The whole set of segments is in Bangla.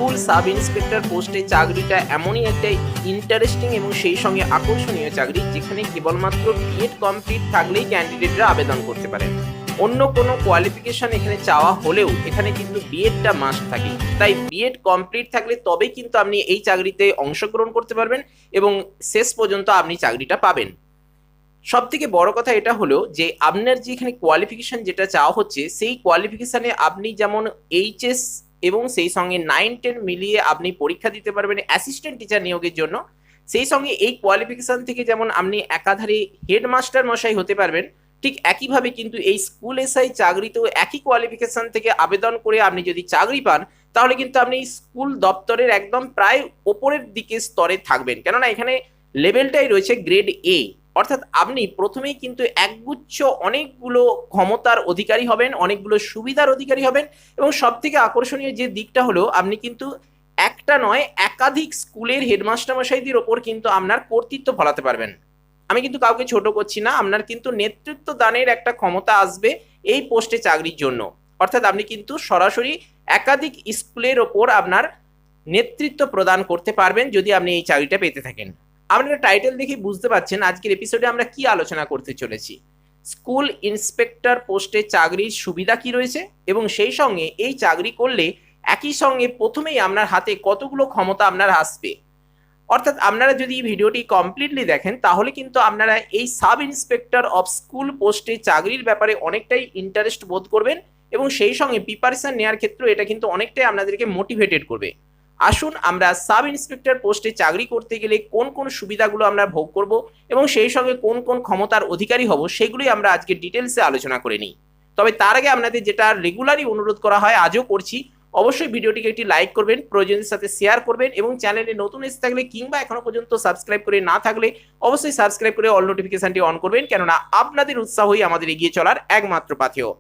স্কুল সাব ইন্সপেক্টর পোস্টে চাকরিটা এমনই একটা ইন্টারেস্টিং এবং সেই সঙ্গে আকর্ষণীয় চাকরি যেখানে কেবলমাত্র বিএড কমপ্লিট থাকলেই ক্যান্ডিডেটরা আবেদন করতে পারেন। অন্য কোনো কোয়ালিফিকেশন এখানে চাওয়া হলেও এখানে কিন্তু বিএডটা মাস্ট থাকে। তাই বিএড কমপ্লিট থাকলে তবেই কিন্তু আপনি এই চাকরিতে অংশগ্রহণ করতে পারবেন এবং শেষ পর্যন্ত আপনি চাকরিটা পাবেন। সব থেকে বড় কথা এটা হলো যে আপনার যে এখানে কোয়ালিফিকেশন যেটা চাওয়া হচ্ছে সেই কোয়ালিফিকেশনে আপনি যেমন এইচএস এবং সেই সঙ্গে 9-10 মিলিয়ে আপনি পরীক্ষা দিতে পারবেন অ্যাসিস্ট্যান্ট টিচার নিয়োগের জন্য। সেই সঙ্গে এই কোয়ালিফিকেশন থেকে যেমন আপনি একাধারে হেডমাস্টার মশাই হতে পারবেন, ঠিক একইভাবে কিন্তু এই স্কুল এসআই চাকরিতেও একই কোয়ালিফিকেশন থেকে আবেদন করে আপনি যদি চাকরি পান তাহলে কিন্তু আপনি স্কুল দপ্তরের একদম প্রায় ওপরের দিকে স্তরে থাকবেন, কেননা এখানে লেভেলটাই রয়েছে গ্রেড এ। অর্থাৎ আপনি প্রথমেই কিন্তু একগুচ্ছ অনেকগুলো ক্ষমতার অধিকারী হবেন, অনেকগুলো সুবিধার অধিকারী হবেন এবং সব থেকে আকর্ষণীয় যে দিকটা হলো আপনি কিন্তু একটা নয় একাধিক স্কুলের হেডমাস্টার মশাইদের ওপর কিন্তু আপনার কর্তৃত্ব ফলাতে পারবেন। আমি কিন্তু কাউকে ছোট করছি না, আপনার কিন্তু নেতৃত্ব দানের একটা ক্ষমতা আসবে এই পোস্টে চাকরির জন্য। অর্থাৎ আপনি কিন্তু সরাসরি একাধিক স্কুলের ওপর আপনার নেতৃত্ব প্রদান করতে পারবেন যদি আপনি এই চাকরিটা পেতে থাকেন। আপনারা টাইটেল দেখে বুঝতে পারছেন আজকের এপিসোডে আমরা কি আলোচনা করতে চলেছি। স্কুল ইন্সপেক্টর পোস্টে চাকরির সুবিধা কি রয়েছে এবং সেই সঙ্গে এই চাকরি করলে একই সঙ্গে প্রথমেই আপনার হাতে কতগুলো ক্ষমতা আপনার আসবে। অর্থাৎ আপনারা যদি ভিডিওটি কমপ্লিটলি দেখেন তাহলে কিন্তু আপনারা এই সাব ইন্সপেক্টর অফ স্কুল পোস্টে চাকরির ব্যাপারে অনেকটাই ইন্টারেস্ট বোধ করবেন এবং সেই সঙ্গে প্রিপারেশন নেওয়ার ক্ষেত্রে এটা কিন্তু অনেকটাই আপনাদেরকে মোটিভেটেড করবে। আসুন আমরা সাব ইন্সপেক্টর পোস্টে চাকরি করতে গেলে কোন কোন সুবিধাগুলো আমরা ভোগ করব এবং সেই সঙ্গে কোন কোন ক্ষমতার অধিকারী হব সেগুলোই আমরা আজকে ডিটেলসে আলোচনা করে নিই। তবে তার আগে আপনাদের যেটা রেগুলারই অনুরোধ করা হয় আজও করছি, অবশ্যই ভিডিওটিকে একটি লাইক করবেন, প্রয়োজনের সাথে শেয়ার করবেন এবং চ্যানেলে নতুন এসে থাকলে কিংবা এখনো পর্যন্ত সাবস্ক্রাইব করে না থাকলে অবশ্যই সাবস্ক্রাইব করে অল নোটিফিকেশনটি অন করবেন, কেননা আপনাদের উৎসাহই আমাদের এগিয়ে চলার একমাত্র পাথেয়।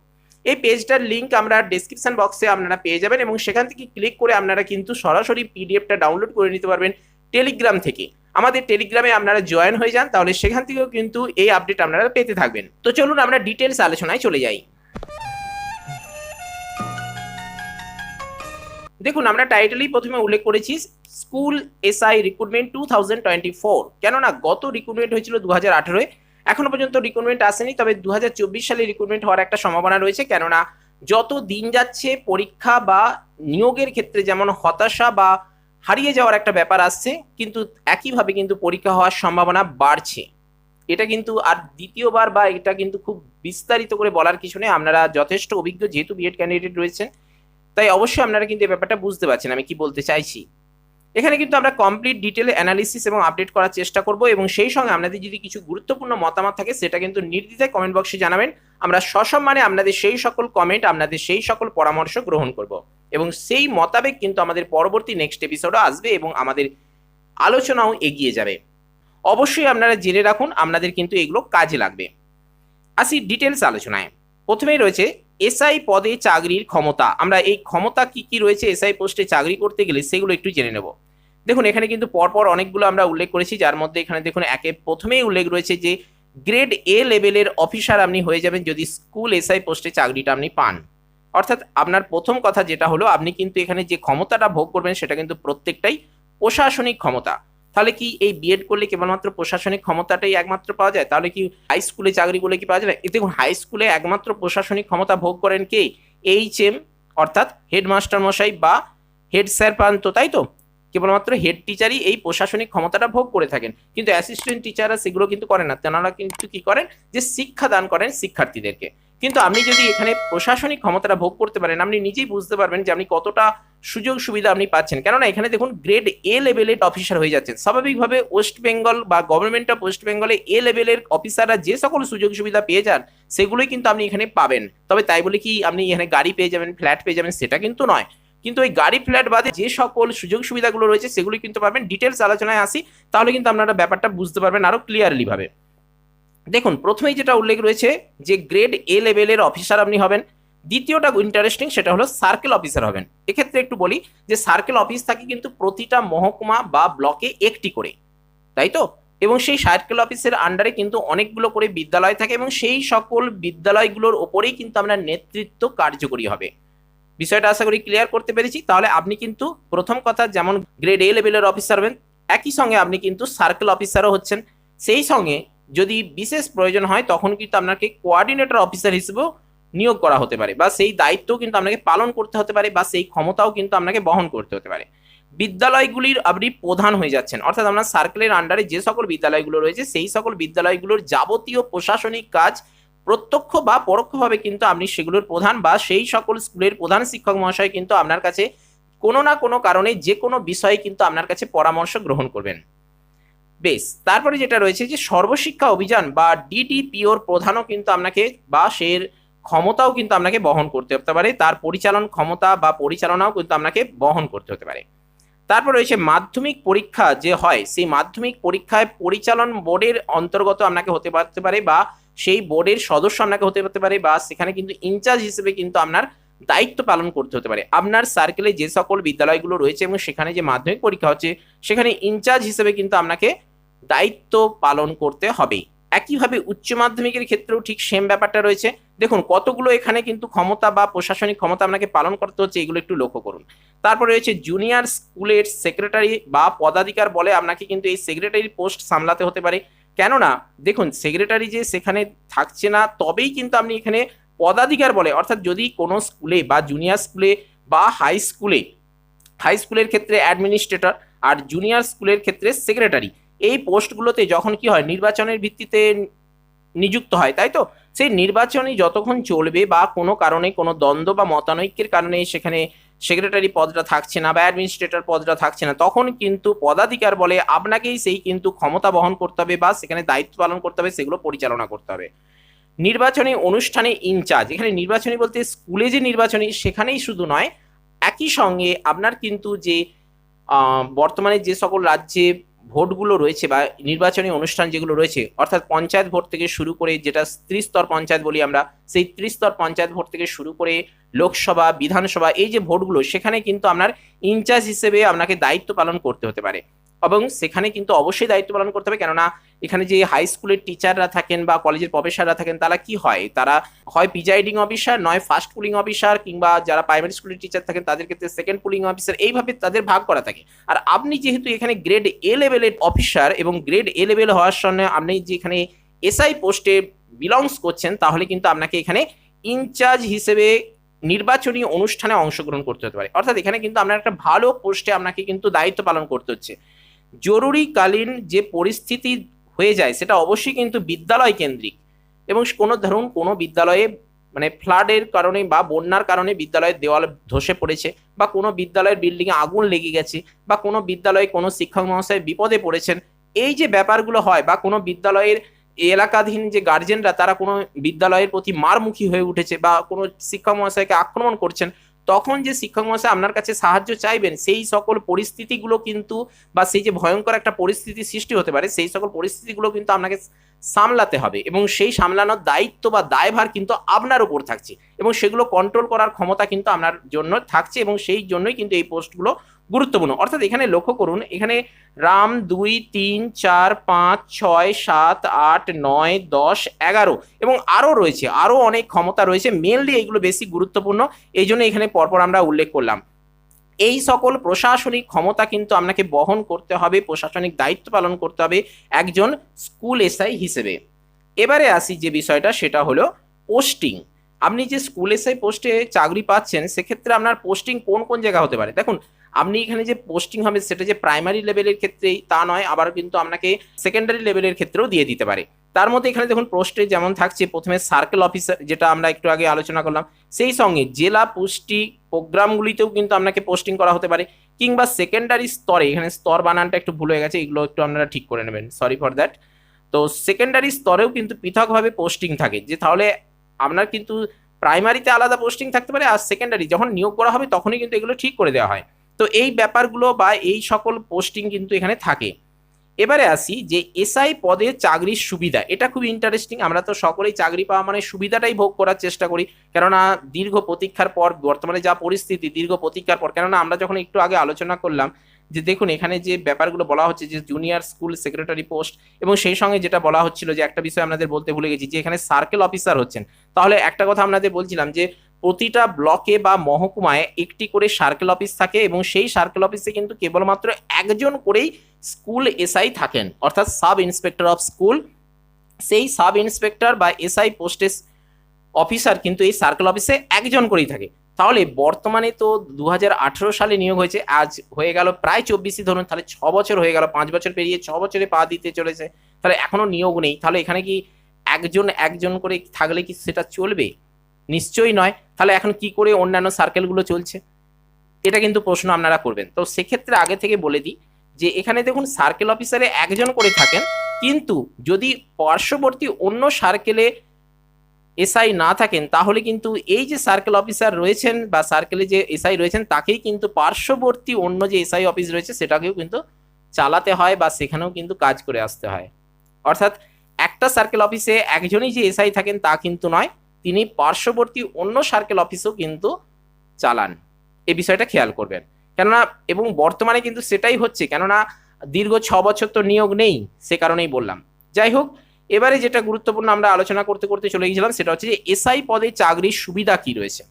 এই পেজটার লিঙ্ক আমরা ডেসক্রিপশন বক্সে আপনারা পেয়ে যাবেন এবং সেখান থেকে ক্লিক করে আপনারা কিন্তু সরাসরি পিডিএফটা ডাউনলোড করে নিতে পারবেন টেলিগ্রাম থেকে। আমাদের টেলিগ্রামে আপনারা জয়েন হয়ে যান, তাহলে সেখান থেকেও কিন্তু এই আপডেট আপনারা পেতে থাকবেন। তো চলুন আমরা ডিটেলস আলোচনায় চলে যাই। দেখুন, আমরা টাইটেলেই প্রথমে উল্লেখ করেছি স্কুল এসআই রিক্রুটমেন্ট 2024, কেননা গত রিক্রুটমেন্ট হয়েছিল 2018-এ, এখনো পর্যন্ত রিক্রুটমেন্ট আসেনি, তবে 2024 সালে রিক্রুটমেন্ট হওয়ার একটা সম্ভাবনা রয়েছে। কেননা যত দিন যাচ্ছে পরীক্ষা বা নিয়োগের ক্ষেত্রে যেমন হতাশা বা হারিয়ে যাওয়ার একটা ব্যাপার আসছে, কিন্তু একইভাবে কিন্তু পরীক্ষা হওয়ার সম্ভাবনা বাড়ছে। এটা কিন্তু আর দ্বিতীয়বার বা এটা কিন্তু খুব বিস্তারিত করে বলার কিছু নেই, আপনারা যথেষ্ট অভিজ্ঞ যেহেতু বিএড ক্যান্ডিডেট রয়েছেন, তাই অবশ্যই আপনারা কিন্তু এই ব্যাপারটা বুঝতে পারছেন আমি কি বলতে চাইছি। এখানে কিন্তু আমরা কমপ্লিট ডিটেল অ্যানালিসিস এবং আপডেট করার চেষ্টা করব এবং সেই সঙ্গে আপনাদের যদি কিছু গুরুত্বপূর্ণ মতামত থাকে সেটা কিন্তু নির্দ্বিধায় কমেন্ট বক্সে জানাবেন। আমরা সসম্মানে আপনাদের সেই সকল কমেন্ট, আপনাদের সেই সকল পরামর্শ গ্রহণ করব এবং সেই মোতাবেক কিন্তু আমাদের পরবর্তী নেক্সট এপিসোডও আসবে এবং আমাদের আলোচনাও এগিয়ে যাবে। অবশ্যই আপনারা জেনে রাখুন, আপনাদের কিন্তু এগুলো কাজে লাগবে। আসি ডিটেলস আলোচনায়। প্রথমেই রয়েছে এসআই পদে চাকরির ক্ষমতা। আমরা এই ক্ষমতা কি কি রয়েছে এসআই পোস্টে চাকরি করতে গেলে সেগুলো একটু জেনে নেব। দেখুন, এখানে কিন্তু পরপর অনেকগুলো আমরা উল্লেখ করেছি, যার মধ্যে এখানে দেখুন প্রথমেই উল্লেখ রয়েছে যে গ্রেড এ লেভেলের অফিসার আপনি হয়ে যাবেন যদি স্কুল এসআই পোস্টে চাকরিটা আপনি পান। অর্থাৎ আপনার প্রথম কথা যেটা হলো আপনি কিন্তু এখানে যে ক্ষমতাটা ভোগ করবেন সেটা কিন্তু প্রত্যেকটাই প্রশাসনিক ক্ষমতা। তাহলে কি এই বিএড করলে কেবলমাত্র প্রশাসনিক ক্ষমতাটাই একমাত্র পাওয়া যায়? তাহলে কি হাই স্কুলে চাকরি করলে কি পাওয়া যায়? দেখুন, হাই স্কুলে একমাত্র প্রশাসনিক ক্ষমতা ভোগ করেন কে? এইচএম অর্থাৎ হেডমাস্টার মশাই বা হেড স্যার পান তো, তাই তো? কেবলমাত্র হেড টিচারই এই প্রশাসনিক ক্ষমতাটা ভোগ করে থাকেন, কিন্তু অ্যাসিস্ট্যান্ট টিচাররা সেগুলো কিন্তু করেন না। তেনারা কিন্তু কি করেন যে শিক্ষা দান করেন শিক্ষার্থীদেরকে। কিন্তু আপনি যদি এখানে প্রশাসনিক ক্ষমতাটা ভোগ করতে পারেন আপনি নিজেই বুঝতে পারবেন যে আপনি কতটা সুযোগ সুবিধা আপনি পাচ্ছেন। কেননা এখানে দেখুন গ্রেড এ লেভেলের অফিসার হয়ে যাচ্ছেন। স্বাভাবিকভাবে ওয়েস্ট বেঙ্গল বা গভর্নমেন্ট অফ ওয়েস্ট বেঙ্গলে এ লেভেলের অফিসাররা যে সকল সুযোগ সুবিধা পেয়ে যান সেগুলোই কিন্তু আপনি এখানে পাবেন। তবে তাই বলে কি আপনি এখানে গাড়ি পেয়ে যাবেন, ফ্ল্যাট পেয়ে যাবেন, সেটা কিন্তু নয়। কিন্তু ওই গাড়ি ফ্ল্যাট বাদে যে সকল সুযোগ সুবিধাগুলো রয়েছে সেগুলো কিন্তু পাবেন। ডিটেলস আলোচনায় আসি, তাহলে কিন্তু আপনারা ব্যাপারটা বুঝতে পারবেন আরো ক্লিয়ারলি ভাবে। দেখুন, প্রথমেই যেটা উল্লেখ রয়েছে যে গ্রেড এ লেভেলের অফিসার আপনি হবেন। দ্বিতীয়টা ইন্টারেস্টিং, সেটা হলো সার্কেল অফিসার হবেন। এক্ষেত্রে একটু বলি যে সার্কেল অফিস থাকে কিন্তু প্রতিটা মহকুমা বা ব্লকে একটি করে, তাই তো? এবং সেই সার্কেল অফিসের আন্ডারে কিন্তু অনেকগুলো করে বিদ্যালয় থাকে এবং সেই সকল বিদ্যালয়গুলোর ওপরেই কিন্তু আপনার নেতৃত্ব কার্যকরী হবে। বিষয়টা আশা করি ক্লিয়ার করতে পেরেছি। তাহলে আপনি কিন্তু প্রথম কথা যেমন গ্রেড এ লেভেলের অফিসার হবেন, একই সঙ্গে আপনি কিন্তু সার্কেল অফিসারও হচ্ছেন। সেই সঙ্গে যদি বিশেষ প্রয়োজন হয় তখন কিন্তু আপনাকে কোঅর্ডিনেটর অফিসার হিসেবেও নিয়োগ করা হতে পারে, বা সেই দায়িত্বও কিন্তু আপনাকে পালন করতে হতে পারে, বা সেই ক্ষমতাও কিন্তু আপনাকে বহন করতে হতে পারে। বিদ্যালয়গুলির আপনি প্রধান হয়ে যাচ্ছেন, অর্থাৎ আপনার সার্কেলের আন্ডারে যে সকল বিদ্যালয়গুলো রয়েছে সেই সকল বিদ্যালয়গুলোর যাবতীয় প্রশাসনিক কাজ প্রত্যক্ষ বা পরোক্ষভাবে কিন্তু আপনি সেগুলোর প্রধান, বা সেই সকল স্কুলের প্রধান শিক্ষক মহাশয় কিন্তু আপনার কাছে কোনো না কোনো কারণে যে কোনো বিষয়ে কিন্তু আপনার কাছে পরামর্শ গ্রহণ করবেন। বেশ, তারপরে যেটা রয়েছে যে সর্বশিক্ষা অভিযান বা ডিডিপিওর প্রধানও কিন্তু আপনাকে বা সের ক্ষমতাও কিন্তু আপনাকে বহন করতে হতে পারে, তার পরিচালন ক্ষমতা বা পরিচালনাও কিন্তু আপনাকে বহন করতে হতে পারে। তারপর রয়েছে মাধ্যমিক পরীক্ষা যে হয় সেই মাধ্যমিক পরীক্ষায় পরিচালন বোর্ডের অন্তর্গত আপনাকে হতে পারে, বা সেই বোর্ডের সদস্য আপনাকে হতে পারে, বা সেখানে কিন্তু ইনচার্জ হিসেবে কিন্তু আপনার দায়িত্ব পালন করতে হতে পারে। আপনার সার্কেলে যে সকল বিদ্যালয়গুলো রয়েছে এবং সেখানে যে মাধ্যমিক পরীক্ষা হচ্ছে সেখানে ইনচার্জ হিসেবে কিন্তু আপনাকে দায়িত্ব পালন করতে হবে। একইভাবে উচ্চ মাধ্যমিকের ক্ষেত্রেও ঠিক সেম ব্যাপারটা রয়েছে। দেখুন কতগুলো এখানে কিন্তু ক্ষমতা বা প্রশাসনিক ক্ষমতা আপনাকে পালন করতে হচ্ছে, এগুলো একটু লক্ষ্য করুন। তারপরে রয়েছে জুনিয়র স্কুলের সেক্রেটারি বা পদাধিকার বলে আপনাকে কিন্তু এই সেক্রেটারি পোস্ট সামলাতে হতে পারে। কেননা দেখুন সেক্রেটারি যে সেখানে থাকছে না তবেই কিন্তু আপনি এখানে পদাধিকার বলে, অর্থাৎ যদি কোনো স্কুলে বা জুনিয়র স্কুলে বা হাই স্কুলের ক্ষেত্রে অ্যাডমিনিস্ট্রেটর আর জুনিয়র স্কুলের ক্ষেত্রে সেক্রেটারি, এই পোস্টগুলোতে যখন কি হয় নির্বাচনের ভিত্তিতে নিযুক্ত হয়, তাই তো সেই নির্বাচনই যতক্ষণ চলবে বা কোনো কারণে কোনো দ্বন্দ্ব বা মতানৈক্যের কারণে সেখানে সেক্রেটারি পদটা থাকছে না বা অ্যাডমিনিস্ট্রেটর পদটা থাকছে না, তখন কিন্তু পদাধিকার বলে আপনাকেই সেই কিন্তু ক্ষমতা বহন করতে হবে বা সেখানে দায়িত্ব পালন করতে হবে, সেগুলো পরিচালনা করতে হবে। নির্বাচনী অনুষ্ঠানে ইনচার্জ, এখানে নির্বাচনী বলতে স্কুলে যে নির্বাচনী সেখানেই শুধু নয়, একই সঙ্গে আপনার কিন্তু যে বর্তমানে যে সকল রাজ্যে ভোটগুলো রয়েছে বা নির্বাচনী অনুষ্ঠান যেগুলো রয়েছে, অর্থাৎ পঞ্চায়েত ভোট থেকে শুরু করে যেটা ত্রিস্তর পঞ্চায়েত বলি আমরা, সেই ত্রিস্তর পঞ্চায়েত ভোট থেকে শুরু করে লোকসভা বিধানসভা এই যে ভোটগুলো সেখানে কিন্তু আপনার ইনচার্জ হিসেবে আপনাকে দায়িত্ব পালন করতে হতে পারে, এবং সেখানে কিন্তু অবশ্যই দায়িত্ব পালন করতে হবে। কেননা এখানে যে হাই স্কুলের টিচাররা থাকেন বা কলেজের প্রফেসররা থাকেন তারা কি হয়, তারা হয় প্রিজাইডিং অফিসার নয় ফার্স্ট পুলিং অফিসার, কিংবা যারা প্রাইমারি স্কুলের টিচার থাকেন তাদের ক্ষেত্রে সেকেন্ড পুলিং অফিসার, এইভাবে তাদের ভাগ করা থাকে। আর আপনি যেহেতু এখানে গ্রেড এ লেভেলের অফিসার এবং গ্রেড এ লেভেল হওয়ার সঙ্গে আপনি যে এখানে এসআই পোস্টে বিলংস করছেন, তাহলে কিন্তু আপনাকে এখানে ইনচার্জ হিসেবে নির্বাচনী অনুষ্ঠানে অংশগ্রহণ করতে হতে পারে, অর্থাৎ এখানে কিন্তু আপনার একটা ভালো পোস্টে আপনাকে কিন্তু দায়িত্ব পালন করতে হচ্ছে। জরুরিকালীন যে পরিস্থিতি হয়ে যায় সেটা অবশ্যই কিন্তু বিদ্যালয় কেন্দ্রিক, এবং ধরুন কোনো বিদ্যালয়ে মানে ফ্লাডের কারণে বা বন্যার কারণে বিদ্যালয়ের দেওয়াল ধসে পড়েছে, বা কোনো বিদ্যালয়ের বিল্ডিংয়ে আগুন লেগে গেছে, বা কোনো বিদ্যালয়ে কোনো শিক্ষক মহাশয় বিপদে পড়েছেন, এই যে ব্যাপারগুলো হয়, বা কোনো বিদ্যালয়ের এলাকাধীন যে গার্জেনরা তারা কোনো বিদ্যালয়ের প্রতি মারমুখী হয়ে উঠেছে বা কোনো শিক্ষক মহাশয়কে আক্রমণ করছেন, তখন যে শিক্ষক মহাশয় আপনার কাছে সাহায্য চাইবেন সেই সকল পরিস্থিতিগুলো কিন্তু, বা সেই যে ভয়ঙ্কর একটা পরিস্থিতি সৃষ্টি হতে পারে সেই সকল পরিস্থিতিগুলো কিন্তু আপনাকে সামলাতে হবে, এবং সেই সামলানোর দায়িত্ব বা দায়ভার কিন্তু আপনার উপর থাকছে, এবং সেগুলো কন্ট্রোল করার ক্ষমতা কিন্তু আপনার জন্য থাকছে, এবং সেই জন্যই কিন্তু এই পোস্টগুলো গুরুত্বপূর্ণ। অর্থাৎ এখানে লক্ষ্য করুন, এখানে রাম 2 3 4 5 6 7 8 9 10 11 এবং আরও রয়েছে, আরও অনেক ক্ষমতা রয়েছে, মেনলি এইগুলো বেশি গুরুত্বপূর্ণ, এই জন্য এখানে পরপর আমরা উল্লেখ করলাম। এই সকল প্রশাসনিক ক্ষমতা কিন্তু আপনাকে বহন করতে হবে, প্রশাসনিক দায়িত্ব পালন করতে হবে একজন স্কুল এসআই হিসেবে। এবারে আসি যে বিষয়টা সেটা হলো পোস্টিং। আপনি যে স্কুল এসআই পোস্টে চাকরি পাচ্ছেন সেক্ষেত্রে আপনার পোস্টিং কোন কোন জায়গা হতে পারে। দেখুন আপনি এখানে যে পোস্টিং হবে সেটা যে প্রাইমারি লেভেলের ক্ষেত্রেই তা নয়, আবার কিন্তু আপনাকে সেকেন্ডারি লেভেলের ক্ষেত্রেও দিয়ে দিতে পারে। তার মধ্যে এখানে দেখুন পোস্টে যেমন থাকছে প্রথমে সার্কেল অফিসার, যেটা আমরা একটু আগে আলোচনা করলাম, সেই সঙ্গে জেলা পুষ্টি প্রোগ্রামগুলিতেও কিন্তু আপনাকে পোস্টিং করা হতে পারে, কিংবা সেকেন্ডারি স্তরে, এখানে স্তর বানানটা একটু ভুল হয়ে গেছে, এগুলো একটু আপনারা ঠিক করে নেবেন, সরি ফর দ্যাট। তো সেকেন্ডারি স্তরেও কিন্তু পৃথকভাবে পোস্টিং থাকে, যে তাহলে আপনার কিন্তু প্রাইমারিতে আলাদা পোস্টিং থাকতে পারে, আর সেকেন্ডারি যখন নিয়োগ করা হবে তখনই কিন্তু এগুলো ঠিক করে দেওয়া হয়। তো এই ব্যাপারগুলো বা এই সকল পোস্টিং কিন্তু এখানে থাকে। এবারে আসি যে এসআই পদে চাকরির সুবিধা, এটা খুব ইন্টারেস্টিং। আমরা তো সকলেই চাকরি পাওয়া মানে সুবিধাটাই ভোগ করার চেষ্টা করি, কেননা দীর্ঘ প্রতীক্ষার পর, বর্তমানে যা পরিস্থিতি দীর্ঘ প্রতীক্ষার পর, কেননা আমরা যখন একটু আগে আলোচনা করলাম যে দেখুন এখানে যে ব্যাপারগুলো বলা হচ্ছে যে জুনিয়র স্কুল সেক্রেটারি পোস্ট, এবং সেই সঙ্গে যেটা বলা হচ্ছিল যে একটা বিষয় আপনাদের বলতে ভুলে গেছি যে এখানে সার্কেল অফিসার হচ্ছেন, তাহলে একটা কথা আপনাদের বলছিলাম যে প্রতিটা ব্লকে বা মহকুমায় একটি করে সার্কেল অফিস থাকে এবং সেই সার্কেল অফিসে কিন্তু কেবলমাত্র একজন করেই স্কুল এসআই থাকেন, অর্থাৎ সাব ইন্সপেক্টর অফ স্কুল। সেই সাব ইন্সপেক্টর বা এসআই পোস্টের অফিসার কিন্তু এই সার্কেল অফিসে একজন করেই থাকে। তাহলে বর্তমানে তো 2018 সালে নিয়োগ হয়েছে, আজ হয়ে গেল প্রায় 24ই ধরুন, তাহলে 6 বছর হয়ে গেল, 5 বছর পেরিয়ে 6 বছরে পা দিতে চলেছে, তাহলে এখনো নিয়োগ নেই। তাহলে এখানে কি একজন একজন করে থাকলে কি সেটা চলবে? নিশ্চয়ই নয়। তাহলে এখন কি করে অন্যান্য সার্কেলগুলো চলছে, এটা কিন্তু প্রশ্ন আপনারা করবেন। তো সেক্ষেত্রে আগে থেকে বলে দিই যে এখানে দেখুন সার্কেল অফিসারে একজন করে থাকেন, কিন্তু যদি পার্শ্ববর্তী অন্য সার্কেলে এসআই না থাকেন তাহলে কিন্তু এই যে সার্কেল অফিসার রয়েছেন বা সার্কেলে যে এসআই রয়েছেন তাকেই কিন্তু পার্শ্ববর্তী অন্য যে এসআই অফিস রয়েছে সেটাকেও কিন্তু চালাতে হয় বা সেখানেও কিন্তু কাজ করে আসতে হয়। অর্থাৎ একটা সার্কেল অফিসে একজনই যে এসআই থাকেন তা কিন্তু নয়, তিনি পার্শ্ববর্তী অন্য সার্কেল অফিসেও কিন্তু চালান। এই বিষয়টা খেয়াল করবেন, কেননা এবং বর্তমানে কিন্তু সেটাই হচ্ছে, কেননা দীর্ঘ 6 বছর তো নিয়োগ নেই, সে কারণেই বললাম। যাই হোক, এবারে যেটা গুরুত্বপূর্ণ আমরা আলোচনা করতে করতে চলে গিয়েছিলাম সেটা হচ্ছে যে এসআই পদে চাকরির সুবিধা কি রয়েছে।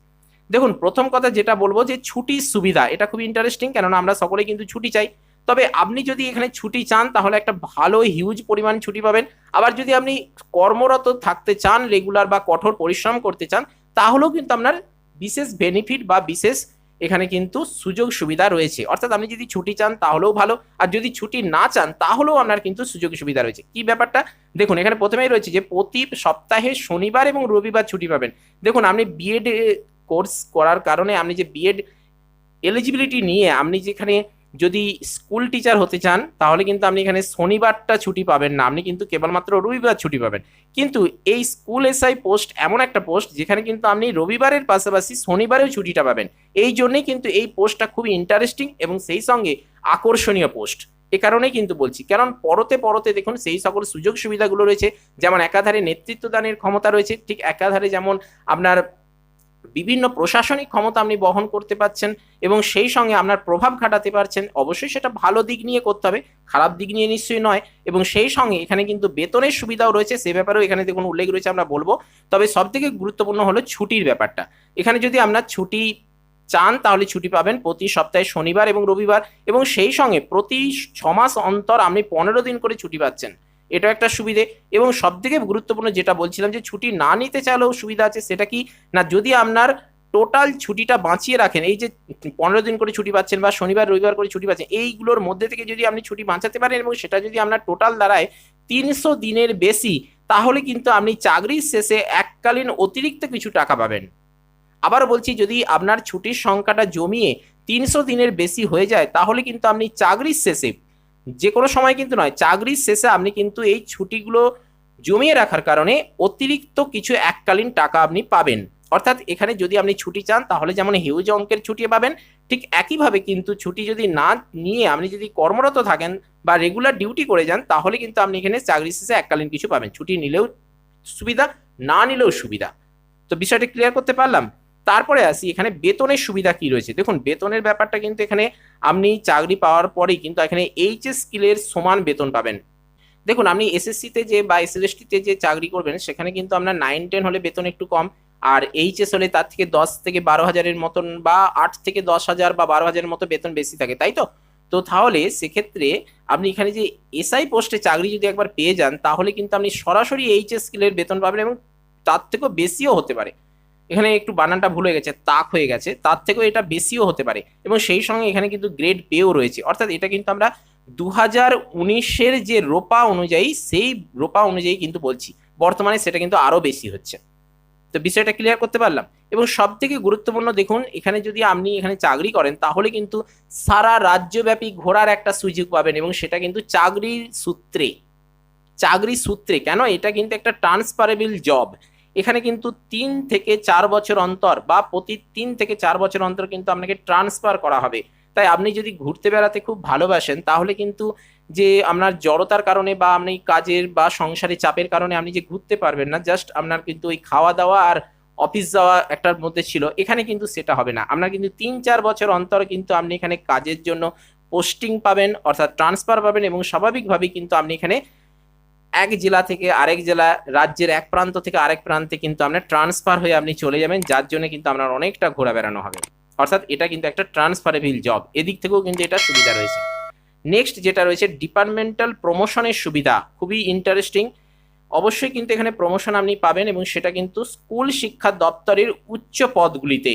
দেখুন, প্রথম কথা যেটা বলবো যে ছুটির সুবিধা, এটা খুবই ইন্টারেস্টিং, কেননা আমরা সকলেই কিন্তু ছুটি চাই। তবে আপনি যদি এখানে ছুটি চান তাহলে একটা ভালো হিউজ পরিমাণ ছুটি পাবেন। আবার যদি আপনি কর্মরত থাকতে চান, রেগুলার বা কঠোর পরিশ্রম করতে চান, তাহলেও কিন্তু আপনার বিশেষ বেনিফিট বা বিশেষ এখানে কিন্তু সুযোগ সুবিধা রয়েছে। অর্থাৎ আপনি যদি ছুটি চান তাহলেও ভালো, আর যদি ছুটি না চান তাহলেও আপনার কিন্তু সুযোগ সুবিধা রয়েছে। কি ব্যাপারটা দেখুন, এখানে প্রথমেই রয়েছে যে প্রতি সপ্তাহে শনিবার এবং রবিবার ছুটি পাবেন। দেখুন, আপনি বিএড কোর্স করার কারণে আপনি যে বিএড এলিজিবিলিটি নিয়ে আপনি যেখানে যদি স্কুল টিচার হতে চান তাহলে কিন্তু আপনি এখানে শনিবারটা ছুটি পাবেন না, আপনি কিন্তু কেবলমাত্র রবিবার ছুটি পাবেন। কিন্তু এই স্কুল এসআই পোস্ট এমন একটা পোস্ট যেখানে কিন্তু আপনি রবিবারের পাশাপাশি শনিবারেও ছুটিটা পাবেন। এই জন্যই কিন্তু এই পোস্টটা খুবই ইন্টারেস্টিং এবং সেই সঙ্গে আকর্ষণীয় পোস্ট। এ কারণেই কিন্তু বলছি, কারণ পরতে পরতে দেখুন সেই সকল সুযোগ সুবিধাগুলো রয়েছে। যেমন একাধারে নেতৃত্ব দানের ক্ষমতা রয়েছে, ঠিক একাধারে যেমন আপনার বিভিন্ন প্রশাসনিক ক্ষমতা আপনি বহন করতে পারছেন এবং সেই সঙ্গে আপনার প্রভাব খাটাতে পারছেন। অবশ্যই সেটা ভালো দিক নিয়ে করতে হবে, খারাপ দিক নিয়ে নিশ্চয়ই নয়। এবং সেই সঙ্গে এখানে কিন্তু বেতনের সুবিধাও রয়েছে, সে ব্যাপারেও এখানে দেখুন উল্লেখ রয়েছে, আমরা বলবো। তবে সব থেকে গুরুত্বপূর্ণ হলো ছুটির ব্যাপারটা। এখানে যদি আপনার ছুটি চান তাহলে ছুটি পাবেন প্রতি সপ্তাহে শনিবার এবং রবিবার, এবং সেই সঙ্গে প্রতি 6 মাস অন্তর আপনি 15 দিন করে ছুটি পাচ্ছেন, এটা একটা সুবিধে। এবং সব থেকে গুরুত্বপূর্ণ যেটা বলছিলাম যে ছুটি না নিতে চাইলেও সুবিধা আছে, সেটা কি না, যদি আপনার টোটাল ছুটিটা বাঁচিয়ে রাখেন, এই যে 15 দিন করে ছুটি পাচ্ছেন বা শনিবার রবিবার করে ছুটি পাচ্ছেন, এইগুলোর মধ্যে থেকে যদি আপনি ছুটি বাঁচাতে পারেন এবং সেটা যদি আপনার টোটাল দাঁড়ায় 300 দিনের বেশি, তাহলে কিন্তু আপনি চাকরির শেষে এককালীন অতিরিক্ত কিছু টাকা পাবেন। আবার বলছি, যদি আপনার ছুটির সংখ্যাটা জমিয়ে 300 দিনের বেশি হয়ে যায় তাহলে কিন্তু আপনি চাকরির শেষে, যে কোনো সময় কিন্তু নয়, চাকরির শেষে আপনি কিন্তু এই ছুটিগুলো জমিয়ে রাখার কারণে অতিরিক্ত কিছু এককালীন টাকা আপনি পাবেন। অর্থাৎ এখানে যদি আপনি ছুটি চান তাহলে যেমন হিউজ অঙ্কের ছুটি পাবেন, ঠিক একইভাবে কিন্তু ছুটি যদি না নিয়ে আপনি যদি কর্মরত থাকেন বা রেগুলার ডিউটি করে যান তাহলে কিন্তু আপনি এখানে চাকরির শেষে এককালীন কিছু পাবেন। ছুটি নিলেও সুবিধা, না নিলেও সুবিধা। তো বিষয়টা ক্লিয়ার করতে পারলাম। তারপরে আসি এখানে বেতনের সুবিধা কি রয়েছে। দেখুন, বেতনের ব্যাপারটা কিন্তু এখানে আপনি চাকরি পাওয়ার পরেই কিন্তু এখানে এইচএস স্কিলের সমান বেতন পাবেন। দেখুন, আপনি এসএসসিতে যে বা এসএলএসটিতে যে চাকরি করবেন সেখানে কিন্তু আপনার 9-10 হলে বেতন একটু কম, আর এইচএস হলে তার থেকে 10 থেকে 12 হাজারের মতন বা 8 থেকে 10 হাজার বা 12 হাজারের মতো বেতন বেশি থাকে, তাই তো। তো তাহলে সেক্ষেত্রে আপনি এখানে যে এসআই পোস্টে চাকরি যদি একবার পেয়ে যান তাহলে কিন্তু আপনি সরাসরি এইচএস স্কিলের বেতন পাবেন এবং তার থেকেও বেশিও হতে পারে। এখানে একটু বানানটা ভুল হয়ে গেছে, তাক হয়ে গেছে, তার থেকেও এটা বেশিও হতে পারে। এবং সেই সঙ্গে এখানে কিন্তু গ্রেড পেও রয়েছে, অর্থাৎ এটা কিন্তু আমরা 2019-এর যে রোপা অনুযায়ী, সেই রোপা অনুযায়ী কিন্তু বলছি, বর্তমানে সেটা কিন্তু আরো বেশি হচ্ছে। তো বিষয়টা ক্লিয়ার করতে পারলাম। এবং সব থেকে গুরুত্বপূর্ণ দেখুন, এখানে যদি আপনি এখানে চাকরি করেন তাহলে কিন্তু সারা রাজ্যব্যাপী ঘোরার একটা সুযোগ পাবেন, এবং সেটা কিন্তু চাকরির সূত্রে কেন, এটা কিন্তু একটা ট্রান্সফারেবল জব। এখানে কিন্তু 3 থেকে 4 বছর অন্তর বা প্রতি 3 থেকে 4 বছর অন্তর কিন্তু আপনাকে ট্রান্সফার করা হবে। তাই আপনি যদি ঘুরতে বেড়াতে খুব ভালোবাসেন তাহলে কিন্তু যে আপনার জড়তার কারণে বা আপনি কাজের বা সংসারের চাপের কারণে আপনি যে ঘুরতে পারবেন না, জাস্ট আপনার কিন্তু ওই খাওয়া দাওয়া আর অফিস যাওয়া একটার মধ্যে ছিল, এখানে কিন্তু সেটা হবে না। আপনার কিন্তু 3-4 বছর অন্তর কিন্তু আপনি এখানে কাজের জন্য পোস্টিং পাবেন, অর্থাৎ ট্রান্সফার পাবেন, এবং স্বাভাবিকভাবেই কিন্তু আপনি এখানে এক জেলা থেকে আরেক জেলা, রাজ্যের এক প্রান্ত থেকে আরেক প্রান্তে কিন্তু আপনার ট্রান্সফার হয়ে আপনি চলে যাবেন, যার জন্য কিন্তু আপনার অনেকটা ঘোরা বেড়ানো হবে। অর্থাৎ এটা কিন্তু একটা ট্রান্সফারেবল জব, এদিক থেকেও কিন্তু এটা সুবিধা রয়েছে। নেক্সট যেটা রয়েছে ডিপার্টমেন্টাল প্রমোশনের সুবিধা, খুবই ইন্টারেস্টিং। অবশ্যই কিন্তু এখানে প্রমোশন আপনি পাবেন এবং সেটা কিন্তু স্কুল শিক্ষা দপ্তরের উচ্চ পদগুলিতে,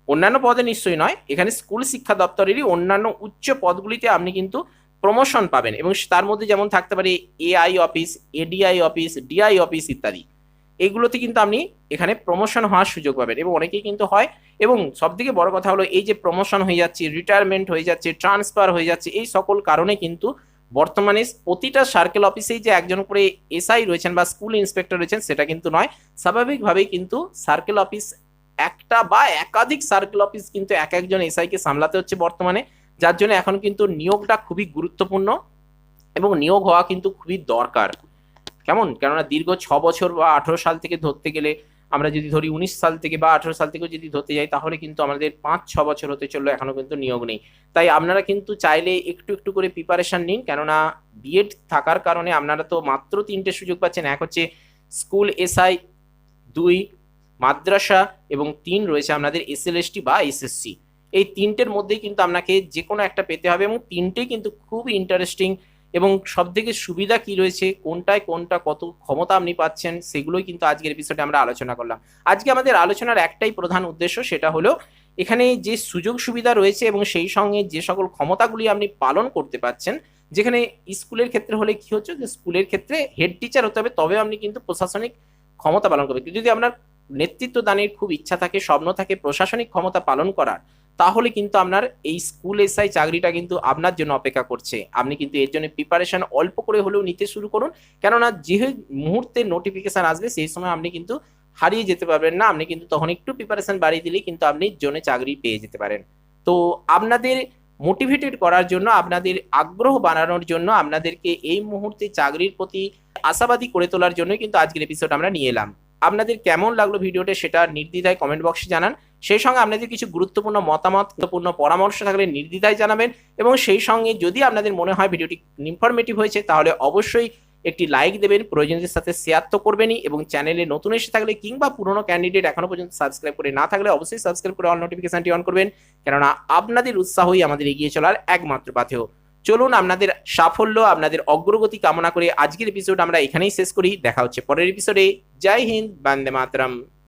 অন্যান্য পদে নিশ্চয়ই নয়, এখানে স্কুল শিক্ষা দপ্তরেরই অন্যান্য উচ্চ পদগুলিতে আপনি কিন্তু প্রমোশন পাবেন এবং তার মধ্যে যেমন থাকতে পারে AI office, ADI office, DI office ইত্যাদি। এইগুলোতে কিন্তু আপনি এখানে প্রমোশন হওয়ার সুযোগ পাবেন এবং অনেকেই কিন্তু হয়। এবং সবথেকে বড় কথা হলো এই যে প্রমোশন হয়ে যাচ্ছে, রিটায়ারমেন্ট হয়ে যাচ্ছে, ট্রান্সফার হয়ে যাচ্ছে, এই সকল কারণে কিন্তু বর্তমানে প্রতিটা সার্কেল অফিসেই যে একজন করে এসআই রয়েছেন বা স্কুল ইন্সপেক্টর রয়েছেন সেটা কিন্তু নয়। স্বাভাবিকভাবেই কিন্তু সার্কেল অফিস একটা বা একাধিক সার্কেল অফিস কিন্তু এক একজন এসআইকে সামলাতে হচ্ছে বর্তমানে, যার জন্য এখন কিন্তু নিয়োগটা খুবই গুরুত্বপূর্ণ এবং নিয়োগ হওয়া কিন্তু খুবই দরকার। কেমন, কেননা দীর্ঘ 6 বছর বা 18 সাল থেকে ধরতে গেলে, আমরা যদি ধরি 19 সাল থেকে বা 18 সাল থেকেও যদি ধরতে যাই, তাহলে কিন্তু আমাদের 5-6 বছর হতে চললো এখনো কিন্তু নিয়োগ নেই। তাই আপনারা কিন্তু চাইলে একটু একটু করে প্রিপারেশন নিন, কেননা বিএড থাকার কারণে আপনারা তো মাত্র 3টে সুযোগ পাচ্ছেন। এক হচ্ছে স্কুল এসআই, 2 মাদ্রাসা এবং 3 রয়েছে আপনাদের এসএলএসটি বা এসএসসি। এই 3টের মধ্যেই কিন্তু আপনাকে যে কোনো একটা পেতে হবে এবং 3টেই কিন্তু খুব ইন্টারেস্টিং। এবং সব থেকে সুবিধা কি রয়েছে, কোনটায় কোনটা কত ক্ষমতা আপনি পাচ্ছেন, সেগুলোই কিন্তু আজকের এপিসোডে আমরা আলোচনা করলাম। আজকে আমাদের আলোচনার একটাই প্রধান উদ্দেশ্য, সেটা হলো এখানে যে সুযোগ সুবিধা রয়েছে এবং সেই সঙ্গে যে সকল ক্ষমতাগুলি আপনি পালন করতে পারছেন। যেখানে স্কুলের ক্ষেত্রে হলে কি হচ্ছে, যে স্কুলের ক্ষেত্রে হেড টিচার হতে হবে, তবে আপনি কিন্তু প্রশাসনিক ক্ষমতা পালন করবেন। যদি আপনার নেতৃত্ব দানের খুব ইচ্ছা থাকে, স্বপ্ন থাকে প্রশাসনিক ক্ষমতা পালন করার, তাহলে কিন্তু আপনার এই স্কুল এসআই চাকরিটা কিন্তু আপনার জন্য অপেক্ষা করছে। আপনি কিন্তু এর জন্য প্রিপারেশন অল্প করে হলেও নিতে শুরু করুন, কেননা যে মুহূর্তে নোটিফিকেশন আসবে সেই সময় আপনি কিন্তু হারিয়ে যেতে পারবেন না। আপনি কিন্তু তখন একটু প্রিপারেশন বাড়িয়ে দিলেই কিন্তু আপনি জন্য চাকরি পেয়ে যেতে পারেন। তো আপনাদের মোটিভেটেড করার জন্য, আপনাদের আগ্রহ বাড়ানোর জন্য, আপনাদেরকে এই মুহূর্তে চাকরির প্রতি আশাবাদী করে তোলার জন্য কিন্তু আজকের এপিসোড আমরা নিয়ে এলাম। আপনাদের কেমন লাগলো ভিডিওটা সেটা নির্দ্বিধায় কমেন্ট বক্সে জানান। সেই সঙ্গে আপনাদের কিছু গুরুত্বপূর্ণ মতামত, গুরুত্বপূর্ণ পরামর্শ থাকলে নির্দ্বিধায় জানাবেন এবং সেই সঙ্গে যদি আপনাদের মনে হয় ভিডিওটি ইনফরমেটিভ হয়েছে তাহলে অবশ্যই একটি লাইক দেবেন, প্রয়োজনদের সাথে শেয়ার তো করবেনই এবং চ্যানেলে নতুন এসে থাকলে কিংবা পুরনো ক্যান্ডিডেট এখনো পর্যন্ত সাবস্ক্রাইব করে না থাকলে অবশ্যই সাবস্ক্রাইব করে অল নোটিফিকেশনটি অন করবেন, কেননা আপনাদের উৎসাহই আমাদের এগিয়ে চলার একমাত্র পাথেয়। চলুন আপনাদের সাফল্য, আপনাদের অগ্রগতি কামনা করে আজকের এপিসোড আমরা এখানেই শেষ করি। দেখা হচ্ছে পরের এপিসোডে। জয় হিন্দ, বন্দে মাতরম।